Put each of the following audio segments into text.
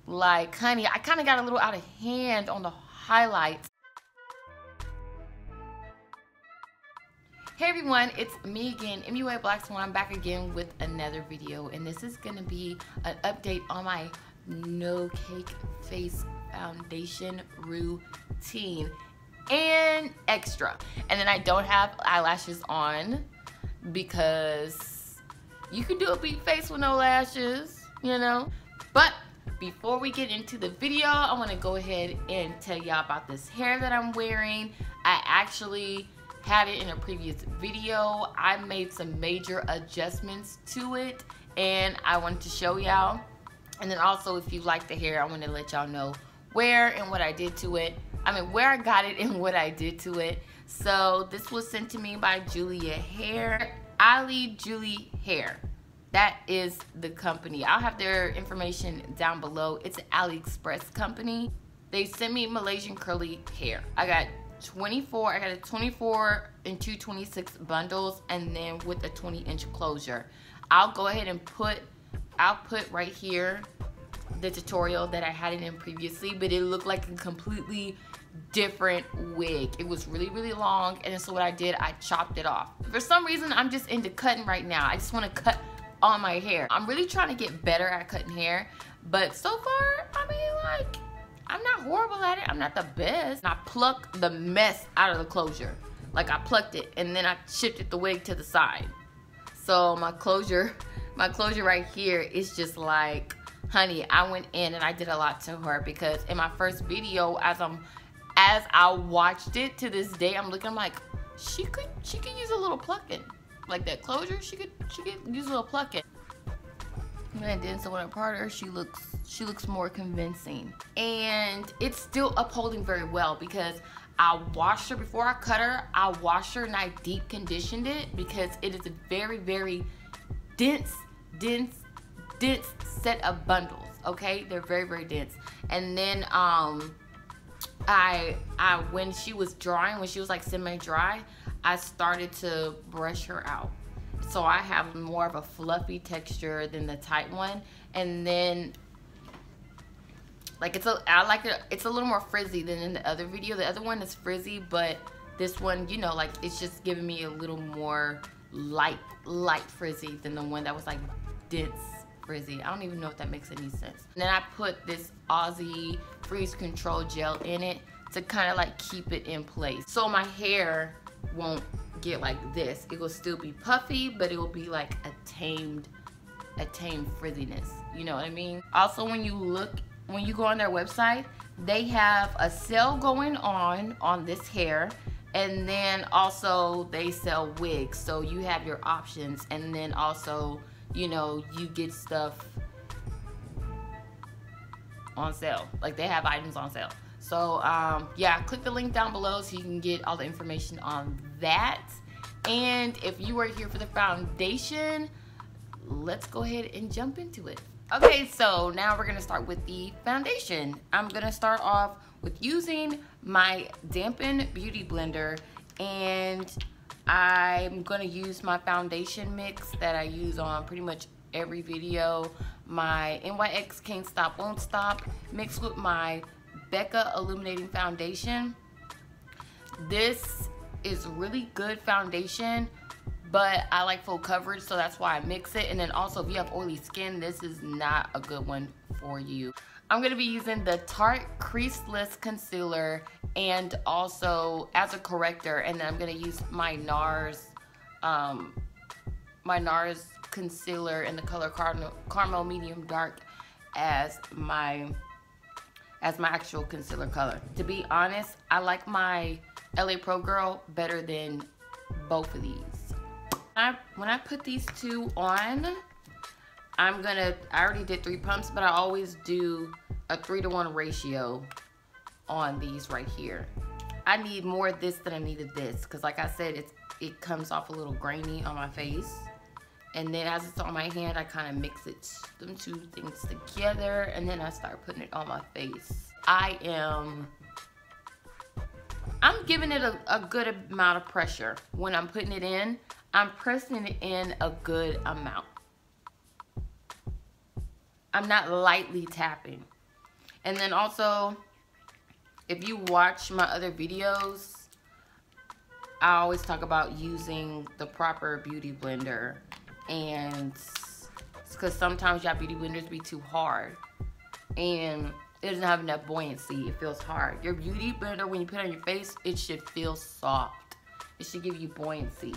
Like, honey, I kind of got a little out of hand on the highlights. Hey everyone, it's me again, MUA Black Swan. I'm back again with another video, and this is gonna be an update on my no cake face foundation routine and extra. And then I don't have eyelashes on because you can do a beat face with no lashes, you know. But before we get into the video, I want to go ahead and tell y'all about this hair that I'm wearing. I actually had it in a previous video. I made some major adjustments to it and I wanted to show y'all. And then also, if you like the hair, I want to let y'all know where and what I did to it. I mean, where I got it and what I did to it. So this was sent to me by Julia Hair, Ali Julie Hair. That is the company. I'll have their information down below. It's an AliExpress company. They sent me Malaysian curly hair. I got a 24 and 226 bundles, and then with a 20-inch closure. I'll go ahead and I'll put right here the tutorial that I had it in previously, but it looked like a completely different wig. It was really, really long, and so what I did, I chopped it off. For some reason, I'm just into cutting right now. I just want to cut on my hair. I'm really trying to get better at cutting hair, but so far, I mean, like, I'm not horrible at it. I'm not the best. And I plucked the mess out of the closure. Like, I plucked it and then I shifted the wig to the side. So my closure right here is just like, honey, I went in and I did a lot to her, because in my first video, as I watched it to this day, I'm like, she could use a little plucking. Like that closure, she could use a little plucking. And then so when I part her, she looks more convincing, and it's still upholding very well, because I washed her before I cut her. I washed her and I deep conditioned it, because it is a very, very dense set of bundles. Okay, they're very, very dense. And then when she was drying, when she was like semi-dry, I started to brush her out. So I have more of a fluffy texture than the tight one, and then like I like it. It's a little more frizzy than in the other video. The other one is frizzy, but this one, you know, like it's just giving me a little more light frizzy than the one that was like dense frizzy. I don't even know if that makes any sense. And then I put this Aussie freeze control gel in it to kind of like keep it in place, so my hair won't get like this. It will still be puffy, but it will be like a tamed frizziness, you know what I mean? Also, when you go on their website, they have a sale going on this hair, and then also they sell wigs, so you have your options, and then also, you know, you get stuff on sale. Like, they have items on sale. So yeah, click the link down below so you can get all the information on that. And if you are here for the foundation, let's go ahead and jump into it. Okay, so now we're gonna start with the foundation. I'm gonna start off with using my Dampen Beauty Blender, and I'm gonna use my foundation mix that I use on pretty much every video. My NYX Can't Stop Won't Stop mixed with my Becca Illuminating Foundation. This is really good foundation, but I like full coverage, so that's why I mix it. And then also, if you have oily skin, this is not a good one for you. I'm going to be using the Tarte Creaseless Concealer, and also as a corrector, and then I'm going to use my Nars Concealer in the color Caramel Medium Dark as my actual concealer color. To be honest, I like my LA Pro Girl better than both of these. When I put these two on, I already did 3 pumps, but I always do a 3-to-1 ratio on these right here. I need more of this than I need of this, because like I said, it comes off a little grainy on my face. And then as it's on my hand, I kind of mix them two things together, and then I start putting it on my face. I'm giving it a good amount of pressure. When I'm putting it in, I'm pressing it in a good amount. I'm not lightly tapping. And then also, if you watch my other videos, I always talk about using the proper beauty blender. And it's because sometimes y'all beauty blenders be too hard. And it doesn't have enough buoyancy. It feels hard. Your beauty blender, when you put it on your face, it should feel soft. It should give you buoyancy.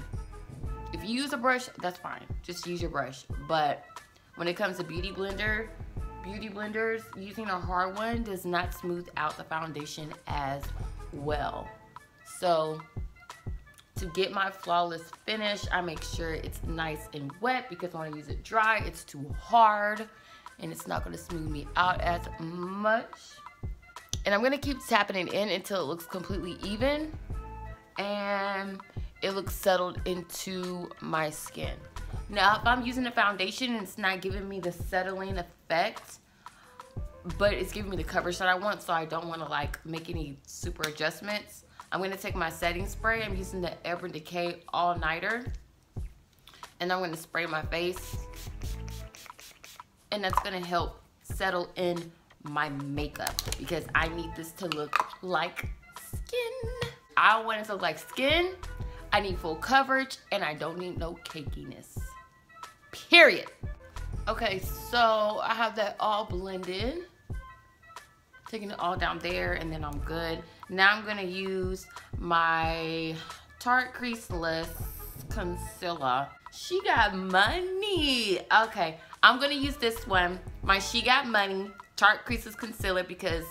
If you use a brush, that's fine. Just use your brush. But when it comes to beauty blenders, using a hard one does not smooth out the foundation as well. So to get my flawless finish, I make sure it's nice and wet, because when I use it dry, it's too hard and it's not gonna smooth me out as much. And I'm gonna keep tapping it in until it looks completely even and it looks settled into my skin. Now, if I'm using a foundation and it's not giving me the settling effect, but it's giving me the coverage that I want, so I don't want to like make any super adjustments, I'm going to take my setting spray. I'm using the Ever Decay All Nighter, and I'm going to spray my face, and that's going to help settle in my makeup, because I need this to look like skin. I want it to look like skin. I need full coverage, and I don't need no cakiness. Period. Okay, so I have that all blended. Taking it all down there, and then I'm good. Now I'm gonna use my Tarte Creaseless Concealer. She got money. Okay, I'm gonna use this one, my She Got Money Tarte Creaseless Concealer, because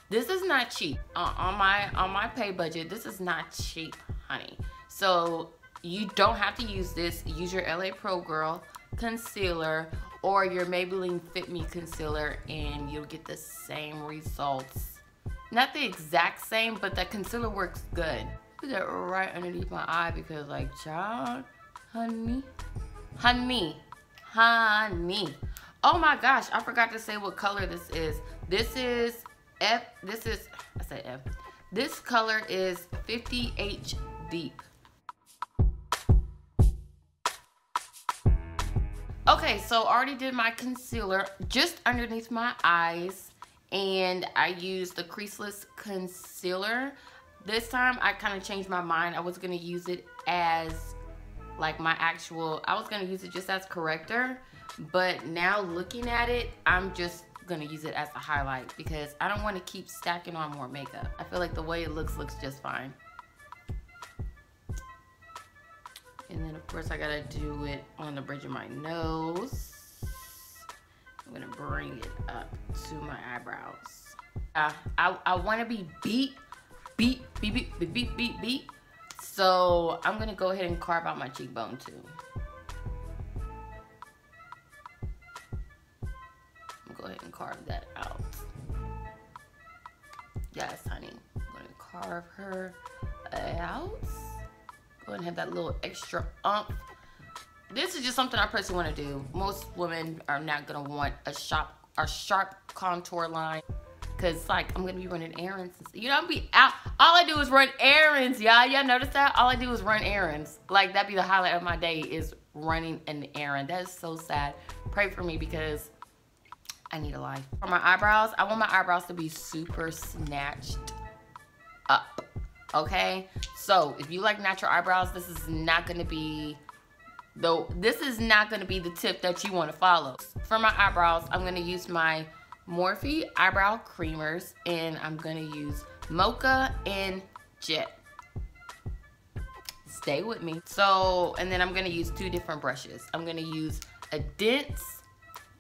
this is not cheap. On my pay budget, this is not cheap, honey. So you don't have to use this. Use your LA Pro Girl concealer or your Maybelline Fit Me concealer, and you'll get the same results. Not the exact same, but that concealer works good. Put that right underneath my eye, because like, child, honey. Oh my gosh, I forgot to say what color this is. This is F. This color is 50H Deep. Okay, so I already did my concealer just underneath my eyes, and I used the Creaseless Concealer. This time I kind of changed my mind. I was going to use it as like my actual, I was going to use it just as corrector, but now looking at it, I'm just going to use it as a highlight, because I don't want to keep stacking on more makeup. I feel like the way it looks just fine. And then of course I gotta do it on the bridge of my nose. I'm gonna bring it up to my eyebrows. I wanna be beat. So I'm gonna go ahead and carve out my cheekbone too. I'm gonna go ahead and carve that out. Yes, honey. I'm gonna carve her out. Go ahead and have that little extra umph. This is just something I personally want to do. Most women are not gonna want a sharp contour line, because like I'm gonna be running errands. You know, I'm be out. All I do is run errands, y'all. Y'all notice that? All I do is run errands. Like that'd be the highlight of my day, is running an errand. That is so sad. Pray for me, because I need a life. For my eyebrows, I want my eyebrows to be super snatched up. Okay, so if you like natural eyebrows, this is not gonna be the tip that you want to follow. For my eyebrows, I'm gonna use my Morphe eyebrow creamers, and I'm gonna use Mocha and Jet. Stay with me. So, and then I'm gonna use two different brushes. I'm gonna use a dense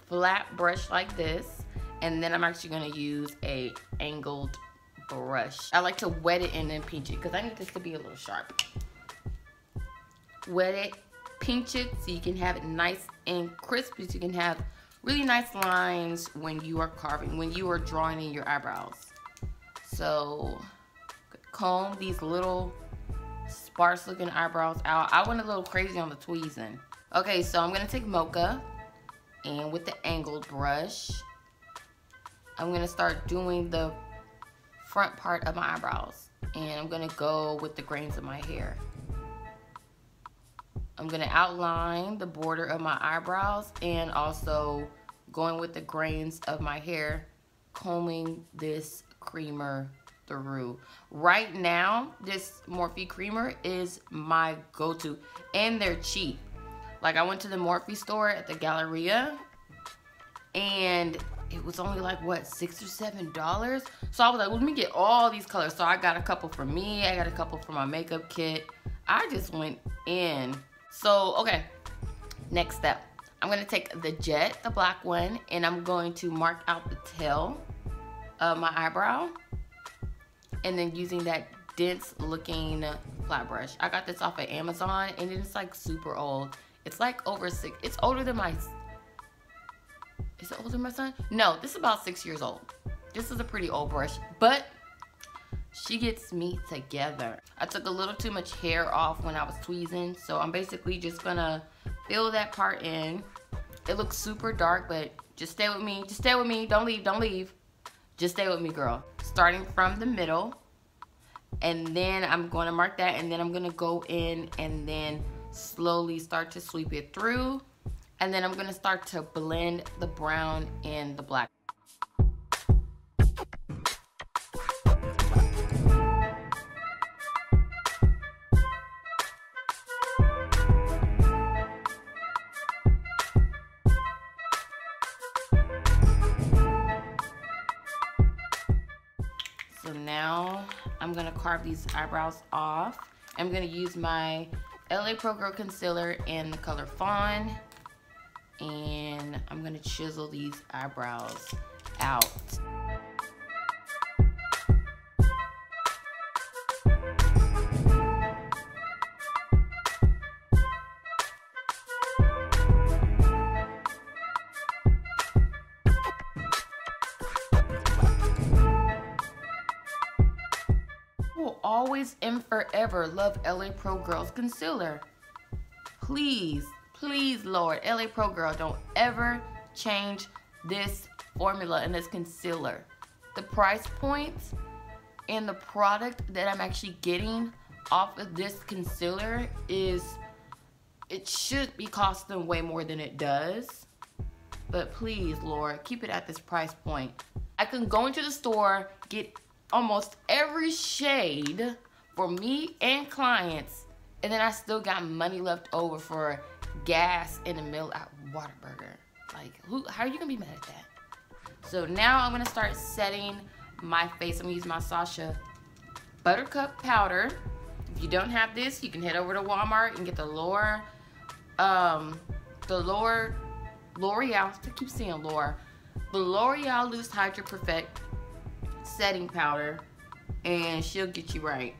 flat brush like this, and then I'm actually gonna use a angled brush. I like to wet it and then pinch it, because I need this to be a little sharp. Wet it, pinch it, so you can have it nice and crisp, so you can have really nice lines when you are carving, when you are drawing in your eyebrows. So comb these little sparse looking eyebrows out. I went a little crazy on the tweezing. Okay, so I'm gonna take Mocha, and with the angled brush, I'm gonna start doing the front part of my eyebrows, and I'm gonna go with the grains of my hair. I'm gonna outline the border of my eyebrows, and also going with the grains of my hair combing this creamer through. Right now, this Morphe creamer is my go-to, and they're cheap. Like, I went to the Morphe store at the Galleria, and it was only like, what, $6 or $7? So I was like, well, let me get all these colors. So I got a couple for me. I got a couple for my makeup kit. I just went in. So, okay, next step. I'm going to take the Jet, the black one, and I'm going to mark out the tail of my eyebrow. And then using that dense looking flat brush. I got this off of Amazon, and it's like super old. It's like over 6, it's older than my, is it older than my son? No, this is about 6 years old. This is a pretty old brush, but she gets me together. I took a little too much hair off when I was tweezing, so I'm basically just gonna fill that part in. It looks super dark, but just stay with me. Just stay with me. Don't leave. Don't leave. Just stay with me, girl. Starting from the middle, and then I'm going to mark that, and then I'm going to go in and then slowly start to sweep it through, and then I'm going to start to blend the brown and the black. So now I'm gonna carve these eyebrows off. I'm gonna use my LA Pro Girl Concealer in the color Fawn, and I'm gonna chisel these eyebrows out. Always and forever love LA Pro Girl's concealer. Please, please, Lord, LA Pro Girl, don't ever change this formula and this concealer. The price points and the product that I'm actually getting off of this concealer is, it should be costing way more than it does. But please, Lord, keep it at this price point. I can go into the store, get almost every shade for me and clients, and then I still got money left over for gas in the middle at Whataburger. Like, how are you gonna be mad at that? So now I'm gonna start setting my face. I'm gonna use my Sasha Buttercup powder. If you don't have this, you can head over to Walmart and get the L'Oreal, I keep saying L'Oreal, the L'Oreal Loose Hydra Perfect setting powder, and she'll get you right.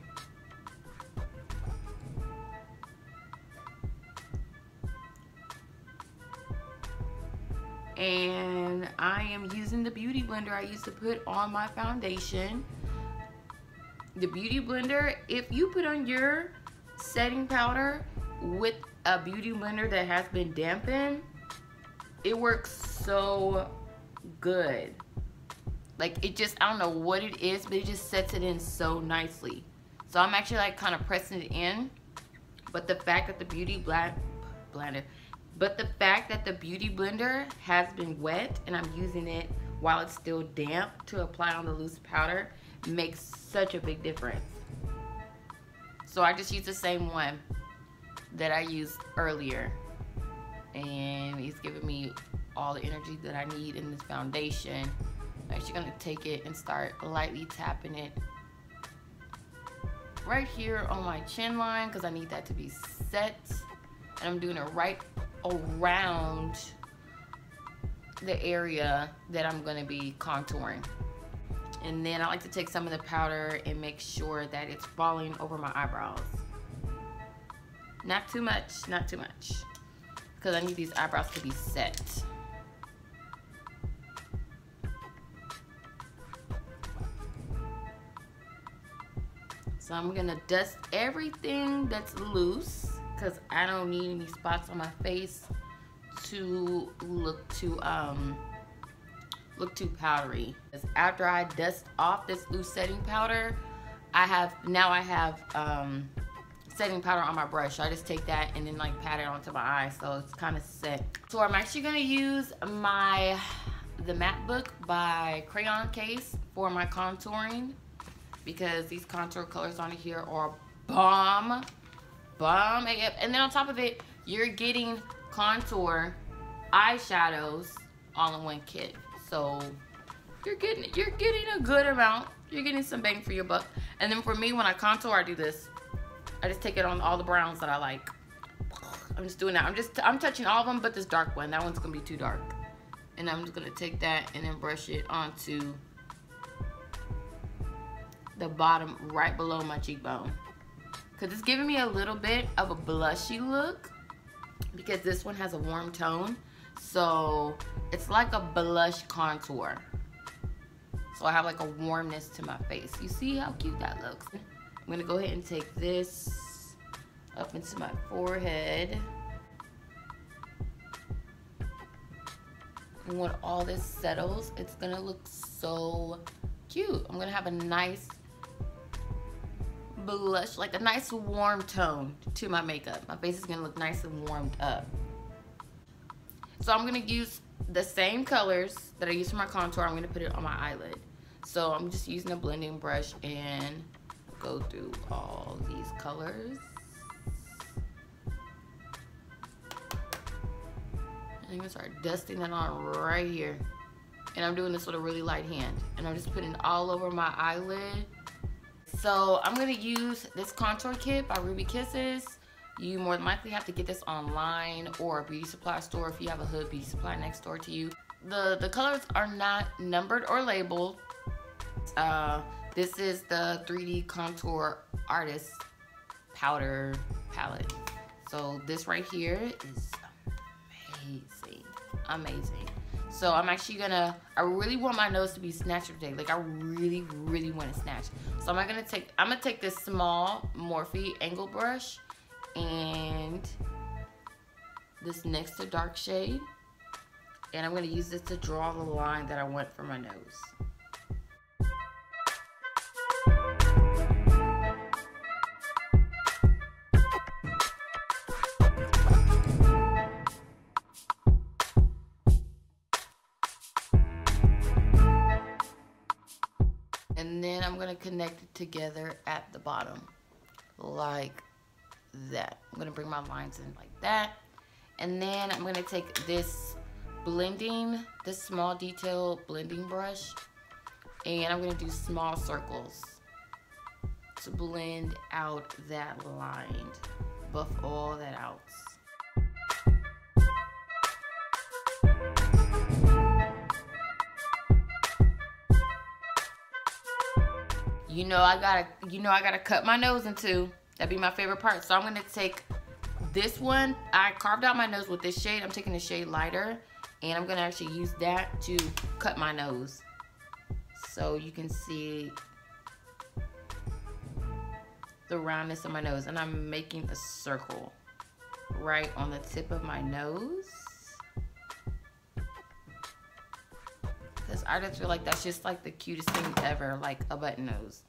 And I am using the beauty blender I used to put on my foundation. The beauty blender, if you put on your setting powder with a beauty blender that has been dampened, it works so good. Like, it just, I don't know what it is, but it just sets it in so nicely. So I'm actually like kind of pressing it in, but the fact that the beauty blender has been wet and I'm using it while it's still damp to apply on the loose powder makes such a big difference. So I just use the same one that I used earlier, and it's giving me all the energy that I need in this foundation. I'm actually gonna take it and start lightly tapping it right here on my chin line because I need that to be set, and I'm doing it right around the area that I'm gonna be contouring. And then I like to take some of the powder and make sure that it's falling over my eyebrows. Not too much, not too much, because I need these eyebrows to be set. So I'm gonna dust everything that's loose because I don't need any spots on my face to look too powdery. Because after I dust off this loose setting powder, I have setting powder on my brush. So I just take that and then like pat it onto my eye so it's kind of set. So I'm actually gonna use the matte book by Crayon Case for my contouring, because these contour colors on here are bomb AF. And then on top of it, you're getting contour eyeshadows all in one kit. So you're getting a good amount. You're getting some bang for your buck. And then for me, when I contour, I do this. I just take it on all the browns that I like. I'm just doing that. I'm touching all of them but this dark one. That one's gonna be too dark. And I'm just gonna take that and then brush it onto the bottom right below my cheekbone, because it's giving me a little bit of a blushy look, because this one has a warm tone, so it's like a blush contour. So I have like a warmness to my face. You see how cute that looks? I'm gonna go ahead and take this up into my forehead. And when all this settles, it's gonna look so cute. I'm gonna have a nice blush, like a nice warm tone to my makeup. My face is gonna look nice and warmed up. So I'm gonna use the same colors that I use for my contour. I'm gonna put it on my eyelid. So I'm just using a blending brush and go through all these colors. I'm gonna start dusting it on right here. And I'm doing this with a really light hand. And I'm just putting it all over my eyelid. So I'm gonna use this contour kit by Ruby Kisses. You more than likely have to get this online or a beauty supply store if you have a Hood beauty supply next door to you. The colors are not numbered or labeled. This is the 3D Contour Artist Powder Palette. So this right here is amazing. So I'm actually gonna, I really want my nose to be snatched today. Like I really want to snatch. So I'm gonna take this small Morphe angle brush and this next to dark shade, and I'm gonna use this to draw the line that I want for my nose. And then I'm gonna connect it together at the bottom, like that. I'm gonna bring my lines in like that. And then I'm gonna take this small detail blending brush, and I'm gonna do small circles to blend out that line, buff all that out. You know I gotta cut my nose in two. That'd be my favorite part. So I'm gonna take this one. I carved out my nose with this shade. I'm taking the shade lighter, and I'm gonna actually use that to cut my nose. So you can see the roundness of my nose, and I'm making a circle right on the tip of my nose. Because I just feel like that's just like the cutest thing ever, like a button nose.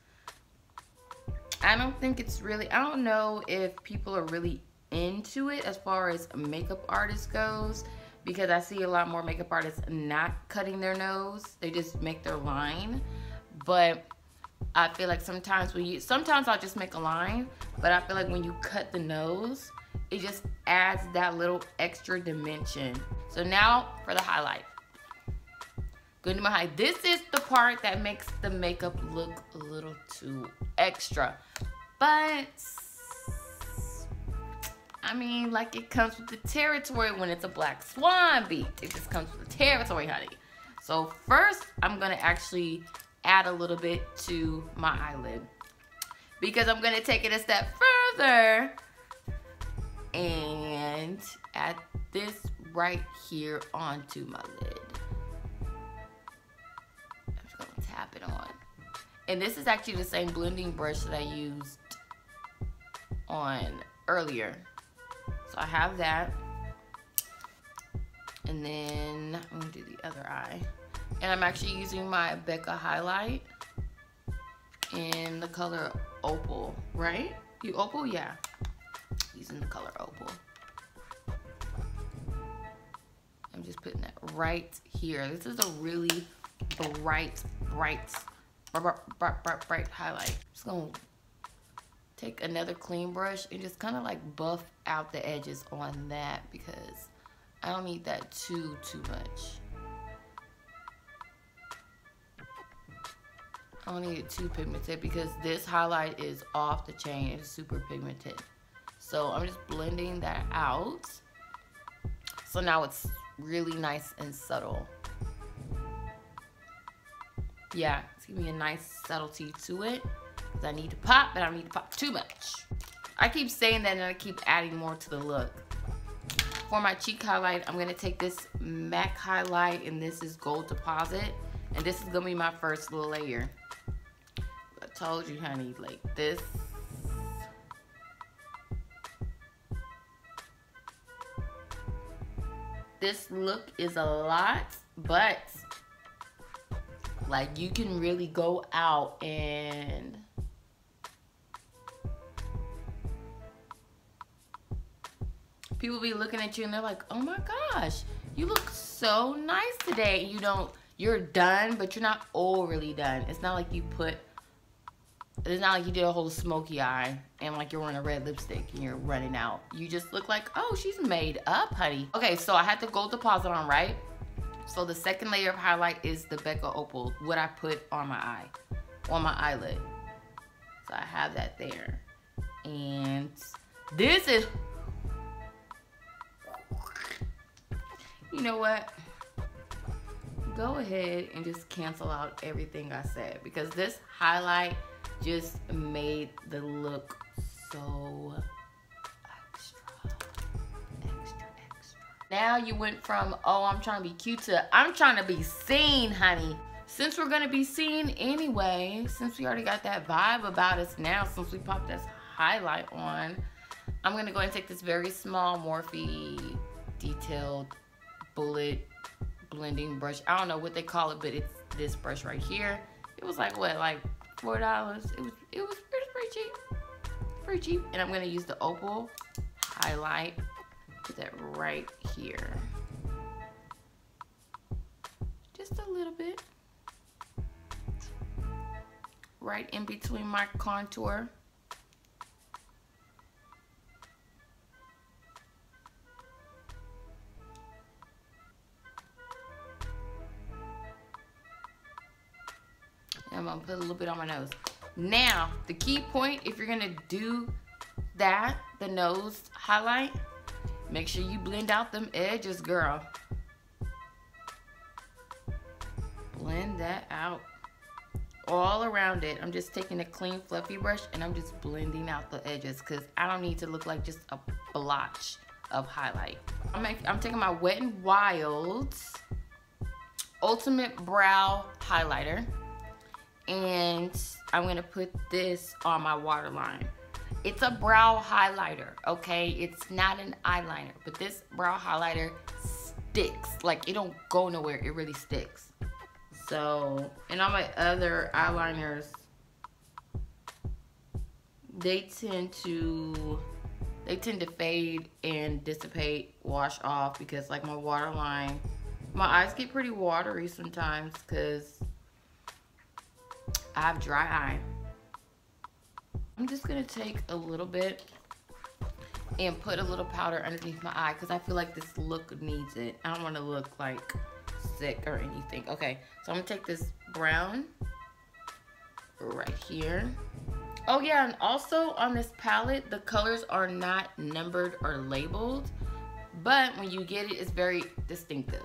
I don't know if people are really into it as far as makeup artists goes, because I see a lot more makeup artists not cutting their nose. They just make their line. But I feel like sometimes I'll just make a line, but I feel like when you cut the nose, it just adds that little extra dimension. So now for the highlight. Going to my highlight. This is the part that makes the makeup look a little too extra. But I mean, like, it comes with the territory when it's a black swan beat. It just comes with the territory, honey. So first, I'm gonna actually add a little bit to my eyelid, because I'm gonna take it a step further and add this right here onto my lid. I'm just gonna tap it on. And this is actually the same blending brush that I used on earlier. So I have that. And then I'm gonna do the other eye. And I'm actually using my Becca highlight in the color Opal, right? You Opal? Yeah. Using the color Opal. I'm just putting that right here. This is a really bright highlight. Just gonna take another clean brush and just kind of like buff out the edges on that because I don't need that too much. I don't need it too pigmented because this highlight is off the chain. It's super pigmented. So I'm just blending that out. So now it's really nice and subtle. Yeah, it's giving me a nice subtlety to it. Because I need to pop, but I don't need to pop too much. I keep saying that and I keep adding more to the look. For my cheek highlight, I'm going to take this MAC highlight, and this is Gold Deposit. And this is going to be my first layer. I told you, honey, like this. This look is a lot, but like you can really go out and people be looking at you and they're like, oh my gosh, you look so nice today. You're done, but you're not overly done. It's not like you did a whole smoky eye and like you're wearing a red lipstick and you're running out. You just look like, oh, she's made up, honey. Okay, so I had the Gold Deposit on, right? So the second layer of highlight is the Becca Opal, what I put on my eye, on my eyelid. So I have that there. And this is, you know what? Go ahead and just cancel out everything I said because this highlight just made the look so extra. Now you went from, oh, I'm trying to be cute to, I'm trying to be seen, honey. Since we're gonna be seen anyway, since we already got that vibe about us now, since we popped this highlight on, I'm gonna go and take this very small Morphe detailed bullet blending brush. I don't know what they call it, but it's this brush right here. It was like what, like $4. It was pretty cheap. Pretty cheap. And I'm gonna use the Opal highlight. Put that right here. Just a little bit. Right in between my contour. I'm gonna put a little bit on my nose. Now, the key point, if you're gonna do that, the nose highlight, make sure you blend out them edges, girl. Blend that out all around it. I'm just taking a clean, fluffy brush and I'm just blending out the edges because I don't need to look like just a blotch of highlight. I'm taking my Wet n Wild's Ultimate Brow Highlighter. And I'm gonna put this on my waterline. It's a brow highlighter, okay? It's not an eyeliner, but this brow highlighter sticks. Like, it don't go nowhere, it really sticks. So, and all my other eyeliners, they tend to fade and dissipate, wash off, because like my waterline, my eyes get pretty watery sometimes because I have dry eye. I'm just gonna take a little bit and put a little powder underneath my eye because I feel like this look needs it. I don't want to look like sick or anything. Okay, so I'm gonna take this brown right here. Oh yeah, and also on this palette, the colors are not numbered or labeled, but when you get it, it's very distinctive.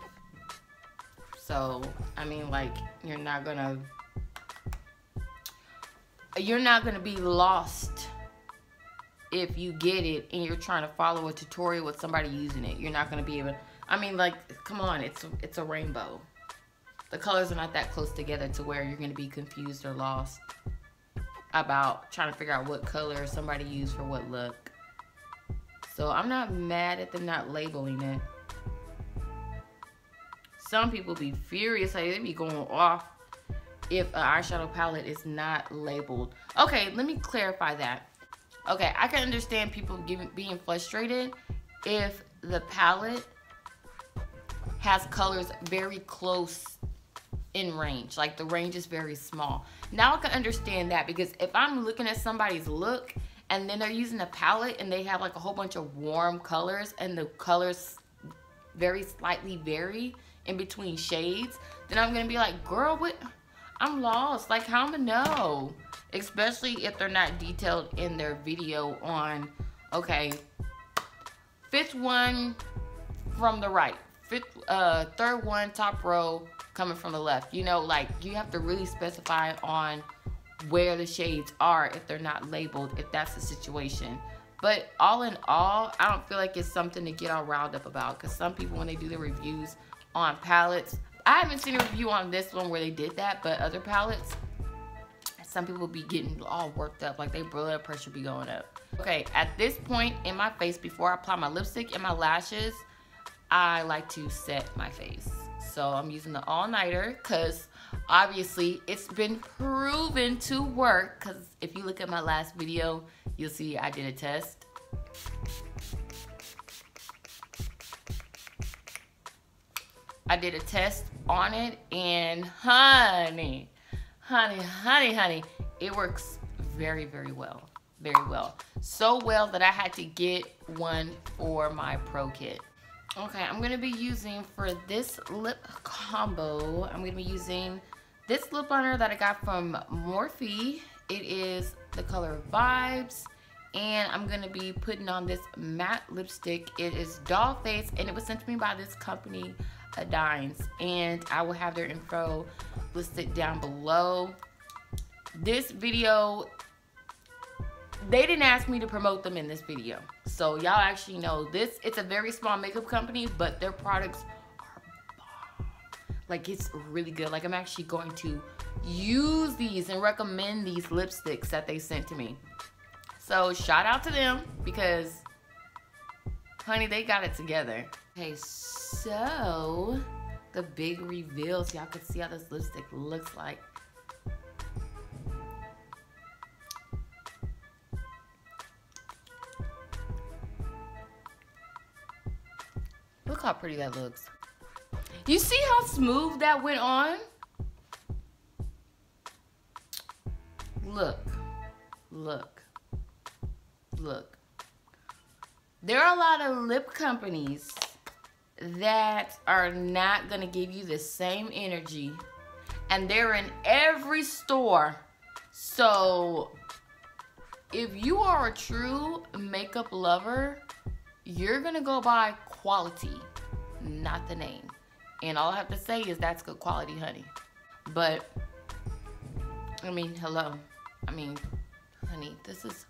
So, I mean, like, you're not gonna be lost if you get it and you're trying to follow a tutorial with somebody using it. You're not gonna be able, I mean, like, come on, it's a rainbow. The colors are not that close together to where you're gonna be confused or lost about trying to figure out what color somebody used for what look. So I'm not mad at them not labeling it. Some people be furious, like they be going off if an eyeshadow palette is not labeled. Okay, let me clarify that. Okay, I can understand people being frustrated if the palette has colors very close in range. Like the range is very small. Now I can understand that, because if I'm looking at somebody's look and then they're using a palette and they have like a whole bunch of warm colors and the colors very slightly vary in between shades, then I'm gonna be like, girl, what? I'm lost. Like, how am I know? Especially if they're not detailed in their video on, okay, fifth one from the right, third one top row coming from the left. You know, like, you have to really specify on where the shades are if they're not labeled, if that's the situation. But all in all, I don't feel like it's something to get all riled up about, because some people, when they do the reviews on palettes, I haven't seen a review on this one where they did that, but other palettes, some people be getting all worked up, like their blood pressure be going up. Okay, at this point in my face, before I apply my lipstick and my lashes, I like to set my face. So I'm using the all-nighter, because obviously it's been proven to work, because if you look at my last video, you'll see I did a test. I did a test on it, and honey, it works very, very well. Very well. So well that I had to get one for my pro kit. Okay, I'm going to be using, for this lip combo, I'm going to be using this lip liner that I got from Morphe. It is the color Vibes. And I'm going to be putting on this matte lipstick. It is Doll Face, and it was sent to me by this company, Adines. And I will have their info listed down below. This video, they didn't ask me to promote them in this video. So y'all actually know this. It's a very small makeup company, but their products are bomb. Like, it's really good. Like, I'm actually going to use these and recommend these lipsticks that they sent to me. So shout out to them, because honey, they got it together. Okay, so the big reveal, so y'all can see how this lipstick looks like. Look how pretty that looks. You see how smooth that went on? Look, look, look. There are a lot of lip companies that are not gonna give you the same energy, and they're in every store. So if you are a true makeup lover, you're gonna go buy quality, not the name. And all I have to say is that's good quality, honey. But I mean, hello. I mean, honey, this is,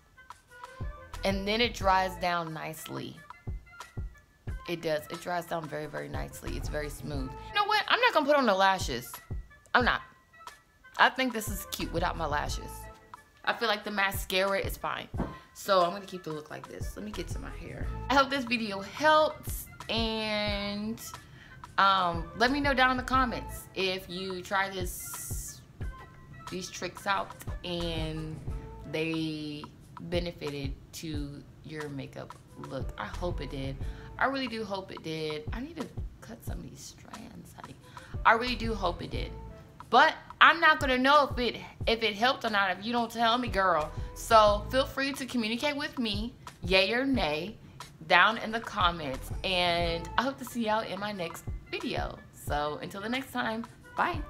and then it dries down nicely. It does. It dries down very, very nicely. It's very smooth. You know what? I'm not gonna put on the lashes. I'm not. I think this is cute without my lashes. I feel like the mascara is fine. So I'm gonna keep the look like this. Let me get to my hair. I hope this video helps, and let me know down in the comments if you try these tricks out and they benefited to your makeup look. I hope it did. I really do hope it did. I need to cut some of these strands, honey. I really do hope it did. But I'm not gonna know if it helped or not if you don't tell me, girl. So feel free to communicate with me, yay or nay, down in the comments. And I hope to see y'all in my next video. So until the next time, bye.